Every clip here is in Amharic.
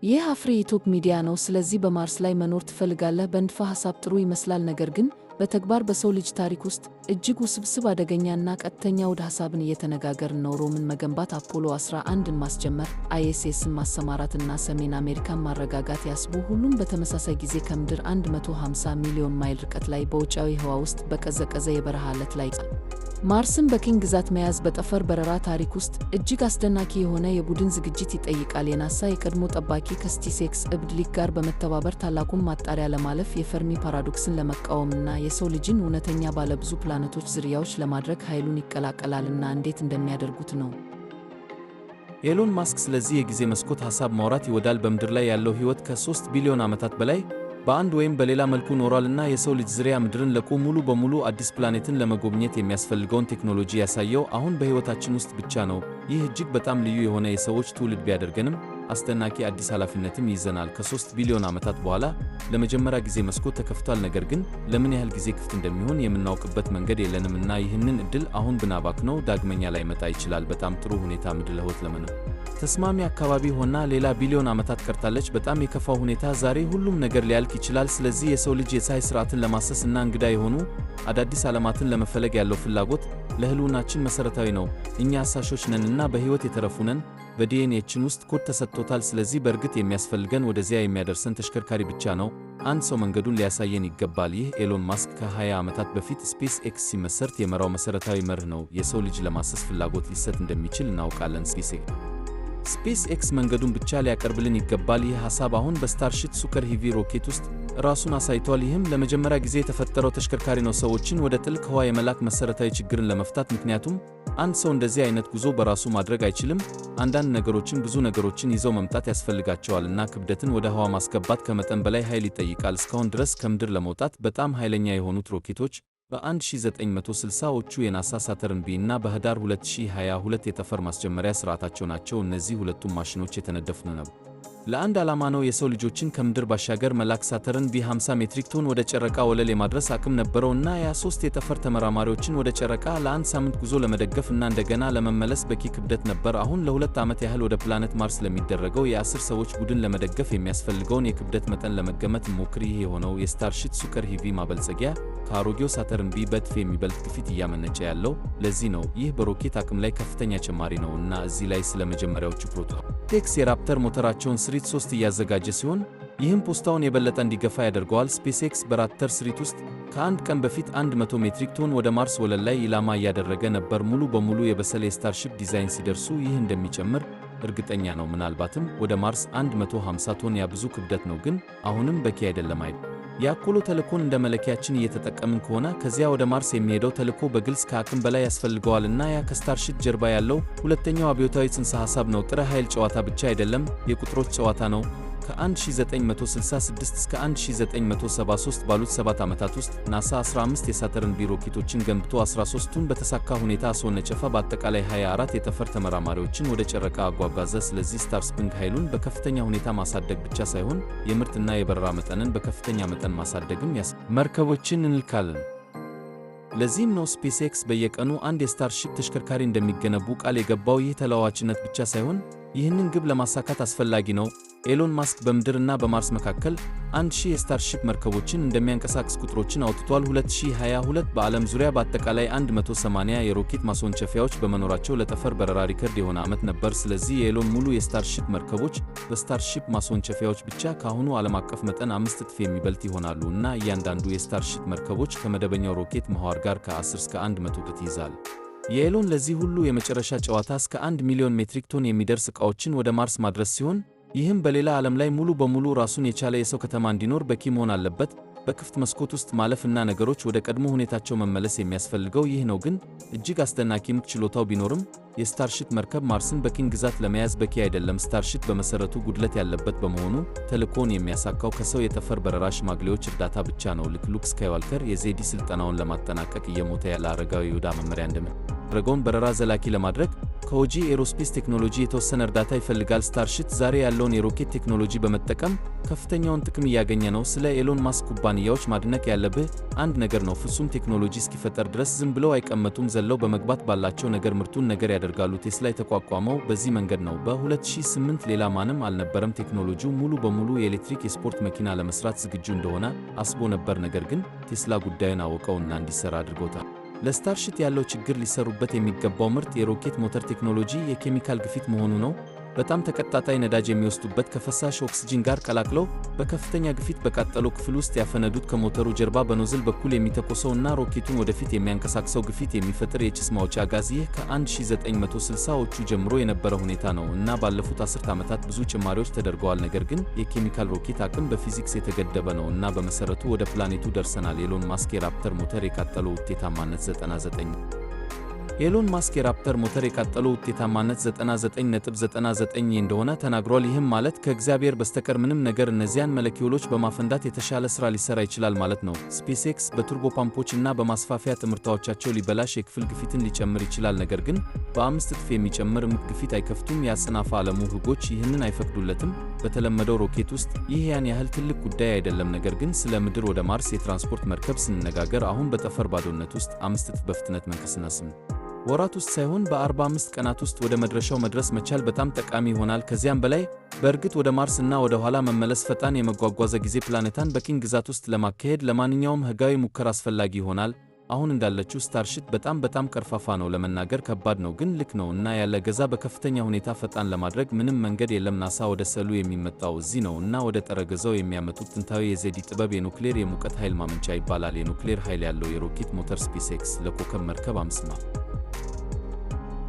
ይህ አፍሪ ዩቲዩብ ሚዲያ ነው። ስለዚህ በማርስ ላይ መኖር ትፈልጋለህ? በንድፈ ሐሳብ ጥሩ ይመስላል፣ ነገር ግን በተግባር በሰው ልጅ ታሪክ ውስጥ እጅግ ውስብስብ አደገኛና ቀጥተኛ ወደ ሐሳብን እየተነጋገርን ነው። ሮምን መገንባት፣ አፖሎ 11ን ማስጀመር፣ አይኤስኤስን ማሰማራትና ሰሜን አሜሪካን ማረጋጋት ያስቡ። ሁሉም በተመሳሳይ ጊዜ ከምድር 150 ሚሊዮን ማይል ርቀት ላይ በውጫዊ ህዋ ውስጥ በቀዘቀዘ የበረሃ ዓለት ላይ ማርስን በቅኝ ግዛት መያዝ በጠፈር በረራ ታሪክ ውስጥ እጅግ አስደናቂ የሆነ የቡድን ዝግጅት ይጠይቃል። የናሳ የቀድሞ ጠባቂ ከስፔስኤክስ እብድ ሊግ ጋር በመተባበር ታላቁን ማጣሪያ ለማለፍ የፈርሚ ፓራዶክስን ለመቃወምና የሰው ልጅን እውነተኛ ባለብዙ ፕላኔቶች ዝርያዎች ለማድረግ ኃይሉን ይቀላቀላልና እንዴት እንደሚያደርጉት ነው። ኤሎን ማስክ ስለዚህ የጊዜ መስኮት ሐሳብ ማውራት ይወዳል። በምድር ላይ ያለው ሕይወት ከ3 ቢሊዮን ዓመታት በላይ በአንድ ወይም በሌላ መልኩ ኖሯልና የሰው ልጅ ዝርያ ምድርን ለቆ ሙሉ በሙሉ አዲስ ፕላኔትን ለመጎብኘት የሚያስፈልገውን ቴክኖሎጂ ያሳየው አሁን በሕይወታችን ውስጥ ብቻ ነው። ይህ እጅግ በጣም ልዩ የሆነ የሰዎች ትውልድ ቢያደርገንም አስደናቂ አዲስ ኃላፊነትም ይዘናል። ከ3 ቢሊዮን ዓመታት በኋላ ለመጀመሪያ ጊዜ መስኮት ተከፍቷል። ነገር ግን ለምን ያህል ጊዜ ክፍት እንደሚሆን የምናውቅበት መንገድ የለንምና ይህንን ዕድል አሁን ብናባክነው ዳግመኛ ላይመጣ ይችላል። በጣም ጥሩ ሁኔታ ምድር ለሕይወት ለመኖር ተስማሚ አካባቢ ሆና ሌላ ቢሊዮን ዓመታት ቀርታለች። በጣም የከፋው ሁኔታ ዛሬ ሁሉም ነገር ሊያልቅ ይችላል። ስለዚህ የሰው ልጅ የፀሐይ ሥርዓትን ለማሰስ እና እንግዳ የሆኑ አዳዲስ ዓለማትን ለመፈለግ ያለው ፍላጎት ለሕልውናችን መሠረታዊ ነው። እኛ አሳሾች ነንና በሕይወት የተረፉ ነን። በዲኤንኤችን ውስጥ ኮድ ተሰጥቶታል። ስለዚህ በእርግጥ የሚያስፈልገን ወደዚያ የሚያደርሰን ተሽከርካሪ ብቻ ነው። አንድ ሰው መንገዱን ሊያሳየን ይገባል። ይህ ኤሎን ማስክ ከ20 ዓመታት በፊት ስፔስ ኤክስ ሲመሰርት የመራው መሠረታዊ መርህ ነው። የሰው ልጅ ለማሰስ ፍላጎት ሊሰጥ እንደሚችል እናውቃለን። ስፔስ ኤክስ መንገዱን ብቻ ሊያቀርብልን ይገባል። ይህ ሐሳብ አሁን በስታርሺፕ ሱፐር ሄቪ ሮኬት ውስጥ ራሱን አሳይቷል። ይህም ለመጀመሪያ ጊዜ የተፈጠረው ተሽከርካሪ ነው ሰዎችን ወደ ጥልቅ ህዋ የመላክ መሠረታዊ ችግርን ለመፍታት። ምክንያቱም አንድ ሰው እንደዚህ አይነት ጉዞ በራሱ ማድረግ አይችልም። አንዳንድ ነገሮችን ብዙ ነገሮችን ይዘው መምጣት ያስፈልጋቸዋል እና ክብደትን ወደ ህዋ ማስገባት ከመጠን በላይ ኃይል ይጠይቃል። እስካሁን ድረስ ከምድር ለመውጣት በጣም ኃይለኛ የሆኑት ሮኬቶች በ1960ዎቹ የናሳ ሳተርን ቢ እና በህዳር 2022 የጠፈር ማስጀመሪያ ሥርዓታቸው ናቸው። እነዚህ ሁለቱም ማሽኖች የተነደፉ ነበር ለአንድ ዓላማ ነው። የሰው ልጆችን ከምድር ባሻገር መላክ። ሳተርን ቢ 50 ሜትሪክ ቶን ወደ ጨረቃ ወለል የማድረስ አቅም ነበረው እና የ3 የጠፈር ተመራማሪዎችን ወደ ጨረቃ ለአንድ ሳምንት ጉዞ ለመደገፍ እና እንደገና ለመመለስ በቂ ክብደት ነበር። አሁን ለ2 ዓመት ያህል ወደ ፕላኔት ማርስ ለሚደረገው የ10 ሰዎች ቡድን ለመደገፍ የሚያስፈልገውን የክብደት መጠን ለመገመት ሞክር። ይህ የሆነው የስታርሺፕ ሱፐር ሄቪ ማበልጸጊያ ከአሮጌው ሳተርን ቢ በእጥፍ የሚበልጥ ግፊት እያመነጨ ያለው ለዚህ ነው። ይህ በሮኬት አቅም ላይ ከፍተኛ ጭማሪ ነው እና እዚህ ላይ ስለ መጀመሪያዎቹ ፕሮቶቴክስ የራፕተር ሞተራቸውን ስሪት 3 እያዘጋጀ ሲሆን ይህም ፖስታውን የበለጠ እንዲገፋ ያደርገዋል። ስፔስኤክስ በራፕተር ስሪት ውስጥ ከአንድ ቀን በፊት 100 ሜትሪክ ቶን ወደ ማርስ ወለል ላይ ኢላማ እያደረገ ነበር። ሙሉ በሙሉ የበሰለ የስታርሺፕ ዲዛይን ሲደርሱ ይህ እንደሚጨምር እርግጠኛ ነው። ምናልባትም ወደ ማርስ 150 ቶን። ያ ብዙ ክብደት ነው፣ ግን አሁንም በቂ አይደለም አይደል? የአፖሎ ተልእኮን እንደ መለኪያችን እየተጠቀምን ከሆነ ከዚያ ወደ ማርስ የሚሄደው ተልእኮ በግልጽ ከአቅም በላይ ያስፈልገዋል እና ያ ከስታርሺፕ ጀርባ ያለው ሁለተኛው አብዮታዊ ጽንሰ ሐሳብ ነው። ጥረ ኃይል ጨዋታ ብቻ አይደለም፣ የቁጥሮች ጨዋታ ነው። ከ1966 እስከ 1973 ባሉት 7 ዓመታት ውስጥ ናሳ 15 የሳተርን ቢ ሮኬቶችን ገንብቶ 13ቱን በተሳካ ሁኔታ አስወነጨፈ። በአጠቃላይ 24 የጠፈር ተመራማሪዎችን ወደ ጨረቃ አጓጓዘ። ስለዚህ ስታርሺፕ ኃይሉን በከፍተኛ ሁኔታ ማሳደግ ብቻ ሳይሆን የምርትና የበረራ መጠንን በከፍተኛ መጠን ማሳደግም መርከቦችን እንልካለን። ለዚህም ነው ስፔስኤክስ በየቀኑ አንድ የስታርሺፕ ተሽከርካሪ እንደሚገነቡ ቃል የገባው። ይህ ተለዋዋጭነት ብቻ ሳይሆን ይህንን ግብ ለማሳካት አስፈላጊ ነው። ኤሎን ማስክ በምድርና በማርስ መካከል 1000 የስታርሺፕ መርከቦችን እንደሚያንቀሳቅስ ቁጥሮችን አውጥቷል። 2022 በዓለም ዙሪያ በአጠቃላይ 180 የሮኬት ማስወንጨፊያዎች በመኖራቸው ለጠፈር በረራ ሪከርድ የሆነ ዓመት ነበር። ስለዚህ የኤሎን ሙሉ የስታርሺፕ መርከቦች በስታርሺፕ ማስወንጨፊያዎች ብቻ ከአሁኑ ዓለም አቀፍ መጠን 5 እጥፍ የሚበልጥ ይሆናሉ እና እያንዳንዱ የስታርሺፕ መርከቦች ከመደበኛው ሮኬት ምህዋር ጋር ከ10 እስከ 100 እጥፍ ይይዛል። የኤሎን ለዚህ ሁሉ የመጨረሻ ጨዋታ እስከ 1 ሚሊዮን ሜትሪክ ቶን የሚደርስ ዕቃዎችን ወደ ማርስ ማድረስ ሲሆን ይህም በሌላ ዓለም ላይ ሙሉ በሙሉ ራሱን የቻለ የሰው ከተማ እንዲኖር በቂ መሆን አለበት። በክፍት መስኮት ውስጥ ማለፍ እና ነገሮች ወደ ቀድሞ ሁኔታቸው መመለስ የሚያስፈልገው ይህ ነው። ግን እጅግ አስደናቂም ችሎታው ቢኖርም የስታርሺፕ መርከብ ማርስን በቅኝ ግዛት ለመያዝ በቂ አይደለም። ስታርሺፕ በመሠረቱ ጉድለት ያለበት በመሆኑ ተልእኮውን የሚያሳካው ከሰው የጠፈር በረራ ሽማግሌዎች እርዳታ ብቻ ነው። ልክ ሉክ ስካይዋልከር የዜዲ ሥልጠናውን ለማጠናቀቅ እየሞተ ያለ አረጋዊ ይሁዳ መመሪያ እንደሚያደርገውን በረራ ዘላቂ ለማድረግ ከሆጂ ኤሮስፔስ ቴክኖሎጂ የተወሰነ እርዳታ ይፈልጋል። ስታርሺፕ ዛሬ ያለውን የሮኬት ቴክኖሎጂ በመጠቀም ከፍተኛውን ጥቅም እያገኘ ነው። ስለ ኤሎን ማስክ ኩባንያዎች ማድነቅ ያለብህ አንድ ነገር ነው። ፍጹም ቴክኖሎጂ እስኪፈጠር ድረስ ዝም ብለው አይቀመጡም። ዘለው በመግባት ባላቸው ነገር ምርጡን ነገር ያደርጋሉ። ቴስላ የተቋቋመው በዚህ መንገድ ነው። በ2008 ሌላ ማንም አልነበረም። ቴክኖሎጂው ሙሉ በሙሉ የኤሌክትሪክ የስፖርት መኪና ለመስራት ዝግጁ እንደሆነ አስቦ ነበር። ነገር ግን ቴስላ ጉዳዩን አወቀውና እንዲሰራ አድርጎታል። ለስታርሺፕ ያለው ችግር ሊሰሩበት የሚገባው ምርጥ የሮኬት ሞተር ቴክኖሎጂ የኬሚካል ግፊት መሆኑ ነው። በጣም ተቀጣጣይ ነዳጅ የሚወስዱበት ከፈሳሽ ኦክስጂን ጋር ቀላቅለው በከፍተኛ ግፊት በቃጠለው ክፍል ውስጥ ያፈነዱት ከሞተሩ ጀርባ በኖዝል በኩል የሚተኮሰው እና ሮኬቱን ወደፊት የሚያንቀሳቅሰው ግፊት የሚፈጥር የጭስ ማውጫ ጋዝ። ይህ ከ1960ዎቹ ጀምሮ የነበረ ሁኔታ ነው እና ባለፉት 10 ዓመታት ብዙ ጭማሪዎች ተደርገዋል። ነገር ግን የኬሚካል ሮኬት አቅም በፊዚክስ የተገደበ ነው እና በመሰረቱ ወደ ፕላኔቱ ደርሰናል። ኤሎን ማስክ የራፕተር ሞተር የቃጠለው ውጤታማነት 99 ኤሎን ማስክ የራፕተር ሞተር የቃጠለው ውጤታማነት 99.99 እንደሆነ ተናግሯል። ይህም ማለት ከእግዚአብሔር በስተቀር ምንም ነገር እነዚያን መለኪውሎች በማፈንዳት የተሻለ ሥራ ሊሠራ ይችላል ማለት ነው። ስፔስኤክስ በቱርቦ ፓምፖች እና በማስፋፊያ ትምህርታዎቻቸው ሊበላሽ የክፍል ግፊትን ሊጨምር ይችላል። ነገር ግን በ5 እጥፍ የሚጨምር እምቅ ግፊት አይከፍቱም። የአጽናፈ ዓለሙ ሕጎች ይህንን አይፈቅዱለትም። በተለመደው ሮኬት ውስጥ ይህ ያን ያህል ትልቅ ጉዳይ አይደለም። ነገር ግን ስለ ምድር ወደ ማርስ የትራንስፖርት መርከብ ስንነጋገር አሁን በጠፈር ባዶነት ውስጥ 5 እጥፍ በፍጥነት መንቀሳቀስና ወራት ውስጥ ሳይሆን በ45 ቀናት ውስጥ ወደ መድረሻው መድረስ መቻል በጣም ጠቃሚ ይሆናል። ከዚያም በላይ በእርግጥ ወደ ማርስ እና ወደ ኋላ መመለስ ፈጣን የመጓጓዣ ጊዜ ፕላኔታን በኪን ግዛት ውስጥ ለማካሄድ ለማንኛውም ሕጋዊ ሙከራ አስፈላጊ ይሆናል። አሁን እንዳለችው ስታርሺፕ በጣም ቀርፋፋ ነው። ለመናገር ከባድ ነው ግን ልክ ነው እና ያለ ገዛ በከፍተኛ ሁኔታ ፈጣን ለማድረግ ምንም መንገድ የለም። ናሳ ወደ ሰሉ የሚመጣው እዚህ ነው እና ወደ ጠረጴዛው የሚያመጡት ጥንታዊ የዘዴ ጥበብ የኑክሌር የሙቀት ኃይል ማመንጫ ይባላል። የኑክሌር ኃይል ያለው የሮኬት ሞተር ስፔስኤክስ ለኮከብ መርከብ አምስማ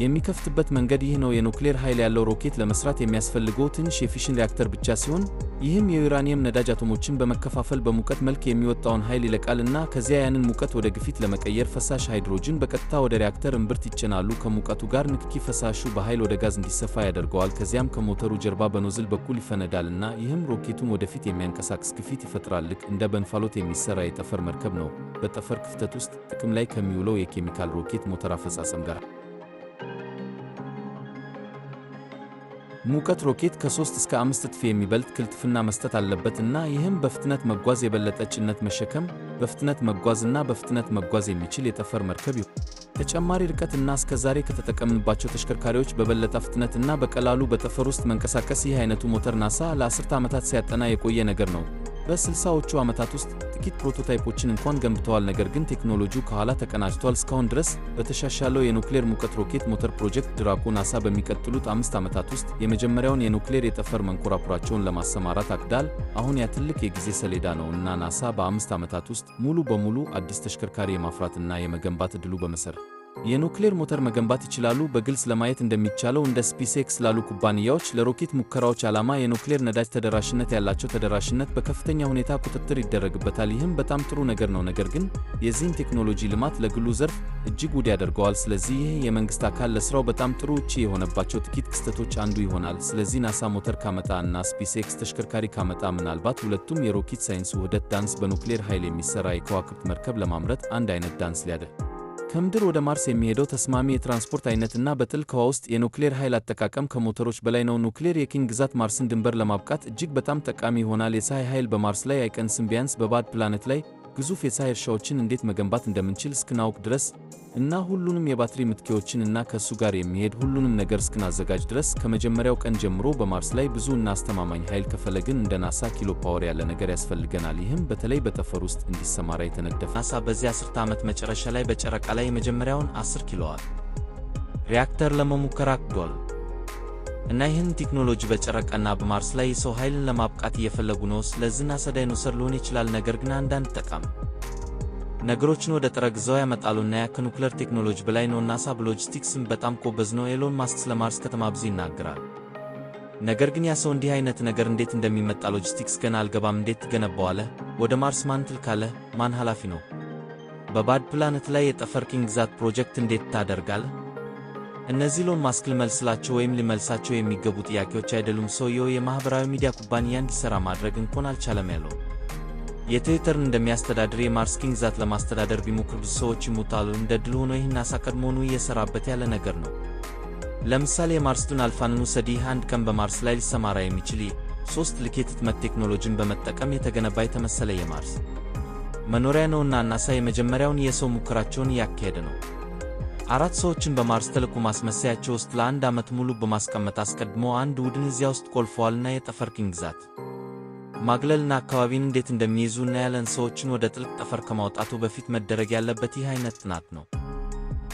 የሚከፍትበት መንገድ ይህ ነው። የኑክሌር ኃይል ያለው ሮኬት ለመስራት የሚያስፈልገው ትንሽ የፊሽን ሪያክተር ብቻ ሲሆን ይህም የዩራኒየም ነዳጅ አቶሞችን በመከፋፈል በሙቀት መልክ የሚወጣውን ኃይል ይለቃል እና ከዚያ ያንን ሙቀት ወደ ግፊት ለመቀየር ፈሳሽ ሃይድሮጅን በቀጥታ ወደ ሪያክተር እምብርት ይጭናሉ። ከሙቀቱ ጋር ንክኪ ፈሳሹ በኃይል ወደ ጋዝ እንዲሰፋ ያደርገዋል። ከዚያም ከሞተሩ ጀርባ በኖዝል በኩል ይፈነዳል እና ይህም ሮኬቱን ወደፊት የሚያንቀሳቅስ ግፊት ይፈጥራል። ልክ እንደ በእንፋሎት የሚሰራ የጠፈር መርከብ ነው። በጠፈር ክፍተት ውስጥ ጥቅም ላይ ከሚውለው የኬሚካል ሮኬት ሞተር አፈጻጸም ጋር ሙቀት ሮኬት ከ3 እስከ 5 እጥፍ የሚበልጥ ቅልጥፍና መስጠት አለበት እና ይህም በፍጥነት መጓዝ የበለጠ ጭነት መሸከም በፍጥነት መጓዝ እና በፍጥነት መጓዝ የሚችል የጠፈር መርከብ ይሁን። ተጨማሪ ርቀት እና እስከዛሬ ከተጠቀምንባቸው ተሽከርካሪዎች በበለጠ ፍጥነት እና በቀላሉ በጠፈር ውስጥ መንቀሳቀስ። ይህ አይነቱ ሞተር ናሳ ለ10 ዓመታት ሲያጠና የቆየ ነገር ነው። በ60ዎቹ ዓመታት ውስጥ ጥቂት ፕሮቶታይፖችን እንኳን ገንብተዋል። ነገር ግን ቴክኖሎጂው ከኋላ ተቀናጅቷል። እስካሁን ድረስ በተሻሻለው የኑክሌር ሙቀት ሮኬት ሞተር ፕሮጀክት ድራኮ ናሳ በሚቀጥሉት 5 ዓመታት ውስጥ የመጀመሪያውን የኑክሌር የጠፈር መንኮራኩራቸውን ለማሰማራት አቅዷል። አሁን ያ ትልቅ የጊዜ ሰሌዳ ነው እና ናሳ በ5 ዓመታት ውስጥ ሙሉ በሙሉ አዲስ ተሽከርካሪ የማፍራትና የመገንባት ዕድሉ በመሰረት የኑክሌር ሞተር መገንባት ይችላሉ። በግልጽ ለማየት እንደሚቻለው እንደ ስፔስኤክስ ላሉ ኩባንያዎች ለሮኬት ሙከራዎች ዓላማ የኑክሌር ነዳጅ ተደራሽነት ያላቸው ተደራሽነት በከፍተኛ ሁኔታ ቁጥጥር ይደረግበታል። ይህም በጣም ጥሩ ነገር ነው። ነገር ግን የዚህን ቴክኖሎጂ ልማት ለግሉ ዘርፍ እጅግ ውድ ያደርገዋል። ስለዚህ ይህ የመንግሥት አካል ለሥራው በጣም ጥሩ እቺ የሆነባቸው ጥቂት ክስተቶች አንዱ ይሆናል። ስለዚህ ናሳ ሞተር ካመጣ እና ስፔስኤክስ ተሽከርካሪ ካመጣ ምናልባት ሁለቱም የሮኬት ሳይንስ ውህደት ዳንስ በኑክሌር ኃይል የሚሠራ የከዋክብት መርከብ ለማምረት አንድ አይነት ዳንስ ሊያደርግ ከምድር ወደ ማርስ የሚሄደው ተስማሚ የትራንስፖርት አይነትና በጥልቅ ህዋ ውስጥ የኑክሌር ኃይል አጠቃቀም ከሞተሮች በላይ ነው። ኑክሌር የኪን ግዛት ማርስን ድንበር ለማብቃት እጅግ በጣም ጠቃሚ ይሆናል። የፀሐይ ኃይል በማርስ ላይ አይቀንስም። ቢያንስ በባድ ፕላኔት ላይ ግዙፍ የፀሐይ እርሻዎችን እንዴት መገንባት እንደምንችል እስክናውቅ ድረስ እና ሁሉንም የባትሪ ምትኬዎችን እና ከእሱ ጋር የሚሄድ ሁሉንም ነገር እስክናዘጋጅ ድረስ ከመጀመሪያው ቀን ጀምሮ በማርስ ላይ ብዙ እና አስተማማኝ ኃይል ከፈለግን እንደ ናሳ ኪሎ ፓወር ያለ ነገር ያስፈልገናል። ይህም በተለይ በጠፈር ውስጥ እንዲሰማራ የተነደፈ ናሳ በዚህ 10 ዓመት መጨረሻ ላይ በጨረቃ ላይ የመጀመሪያውን 10 ኪሎዋት ሪያክተር ለመሞከር አቅዷል እና ይህን ቴክኖሎጂ በጨረቃና በማርስ ላይ የሰው ኃይልን ለማብቃት እየፈለጉ ነው። ስለዚህ ናሳ ዳይኖሰር ሊሆን ይችላል። ነገር ግን አንዳንድ ጠቃሚ ነገሮችን ወደ ጠረጴዛው ያመጣሉና ያ ከኑክሌር ቴክኖሎጂ በላይ ነው። ናሳ በሎጂስቲክስም በጣም ጎበዝ ነው። ኤሎን ማስክ ስለ ማርስ ከተማ ብዙ ይናገራል። ነገር ግን ያ ሰው እንዲህ አይነት ነገር እንዴት እንደሚመጣ ሎጂስቲክስ ገና አልገባም። እንዴት ትገነባዋለህ? ወደ ማርስ ማን ትልካለህ? ማን ኃላፊ ነው? በባድ ፕላኔት ላይ የጠፈር ኪን ግዛት ፕሮጀክት እንዴት ታደርጋለህ? እነዚህ ኤሎን ማስክ ሊመልስላቸው ወይም ሊመልሳቸው የሚገቡ ጥያቄዎች አይደሉም። ሰውየው የማኅበራዊ ሚዲያ ኩባንያ እንዲሠራ ማድረግ እንኳን አልቻለም። ያለው የትዊተርን እንደሚያስተዳድር የማርስ ኪን ግዛት ለማስተዳደር ቢሞክር ብዙ ሰዎች ይሞታሉ። እንደ ድል ሆኖ ይህ ናሳ ቀድሞውኑ እየሠራበት ያለ ነገር ነው። ለምሳሌ የማርስቱን አልፋንን ውሰዲ። አንድ ቀን በማርስ ላይ ሊሰማራ የሚችል የ3 ልኬት ህትመት ቴክኖሎጂን በመጠቀም የተገነባ የተመሰለ የማርስ መኖሪያ ነውና ናሳ የመጀመሪያውን የሰው ሙከራቸውን እያካሄደ ነው። 4 ሰዎችን በማርስ ተልዕኮ ማስመሰያቸው ውስጥ ለ1 ዓመት ሙሉ በማስቀመጥ አስቀድሞ አንድ ቡድን እዚያ ውስጥ ቆልፈዋልና የጠፈር ቅኝ ግዛት ማግለልና አካባቢን እንዴት እንደሚይዙ እናያለን። ሰዎችን ወደ ጥልቅ ጠፈር ከማውጣቱ በፊት መደረግ ያለበት ይህ አይነት ጥናት ነው።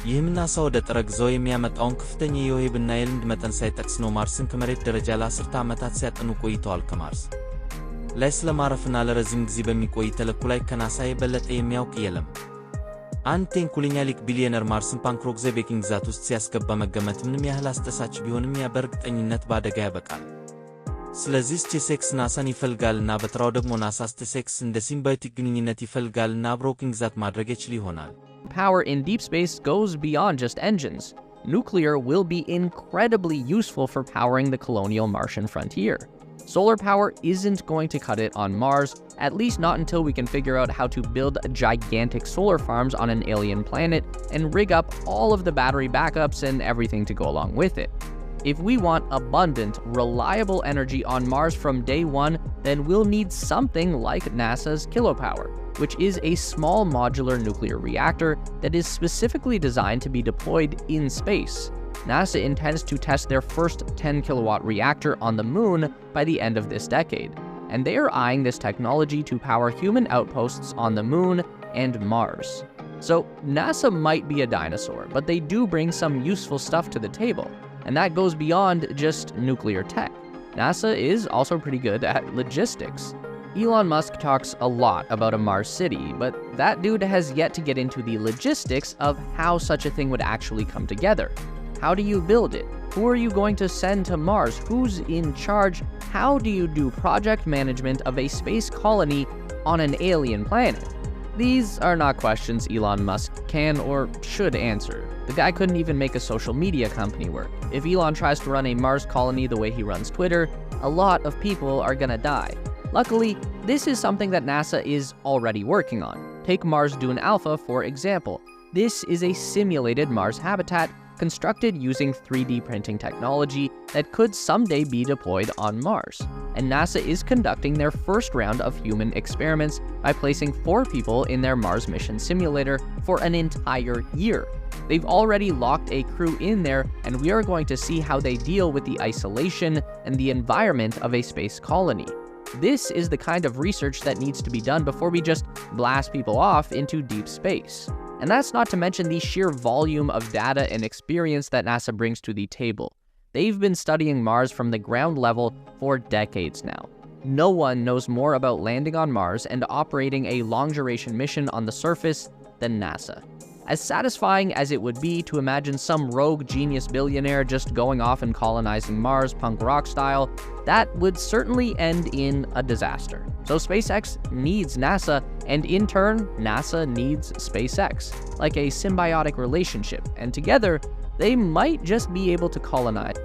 ይህም ናሳ ወደ ጠረጴዛው የሚያመጣውን ከፍተኛ የወይብና የልምድ መጠን ሳይጠቅስ ነው። ማርስን ከመሬት ደረጃ ለ10 ዓመታት ሲያጠኑ ቆይተዋል። ከማርስ ላይ ስለ ማረፍና ለረጅም ጊዜ በሚቆይ ተልዕኮ ላይ ከናሳ የበለጠ የሚያውቅ የለም። አንድ ቴንኩለኛ ሊቅ ቢሊየነር ማርስን ፓንክሮክዘ በቅኝ ግዛት ውስጥ ሲያስገባ መገመት ምንም ያህል አስደሳች ቢሆንም ያ በእርግጠኝነት በአደጋ ያበቃል። ስለዚህ ስፔስኤክስ ናሳን ይፈልጋልና በተራው ደግሞ ናሳ ስፔስኤክስ እንደ ሲምባዮቲክ ግንኙነት ይፈልጋልና አብሮ ቅኝ ግዛት ማድረግ ይችል ይሆናል። Power in deep space goes beyond just engines. Nuclear will be incredibly useful for powering the colonial Martian frontier. Solar power isn't going to cut it on Mars, at least not until we can figure out how to build gigantic solar farms on an alien planet and rig up all of the battery backups and everything to go along with it. If we want abundant, reliable energy on Mars from day one, then we'll need something like NASA's Kilopower, which is a small modular nuclear reactor that is specifically designed to be deployed in space. NASA intends to test their first 10-kilowatt reactor on the moon by the end of this decade, and they are eyeing this technology to power human outposts on the moon and Mars. So NASA might be a dinosaur, but they do bring some useful stuff to the table, and that goes beyond just nuclear tech. NASA is also pretty good at logistics. Elon Musk talks a lot about a Mars city, but that dude has yet to get into the logistics of how such a thing would actually come together. How do you build it? Who are you going to send to Mars? Who's in charge? How do you do project management of a space colony on an alien planet? These are not questions Elon Musk can or should answer. The guy couldn't even make a social media company work. If Elon tries to run a Mars colony the way he runs Twitter, a lot of people are gonna die. Luckily, this is something that NASA is already working on. Take Mars Dune Alpha, for example. This is a simulated Mars habitat constructed using 3D printing technology that could someday be deployed on Mars. And NASA is conducting their first round of human experiments by placing 4 people in their Mars mission simulator for an entire year. They've already locked a crew in there, and we are going to see how they deal with the isolation and the environment of a space colony. This is the kind of research that needs to be done before we just blast people off into deep space. And that's not to mention the sheer volume of data and experience that NASA brings to the table. They've been studying Mars from the ground level for decades now. No one knows more about landing on Mars and operating a long-duration mission on the surface than NASA. As satisfying as it would be to imagine some rogue genius billionaire just going off and colonizing Mars punk rock style, that would certainly end in a disaster. So SpaceX needs NASA, and in turn, NASA needs SpaceX, like a symbiotic relationship, and together, they might just be able to colonize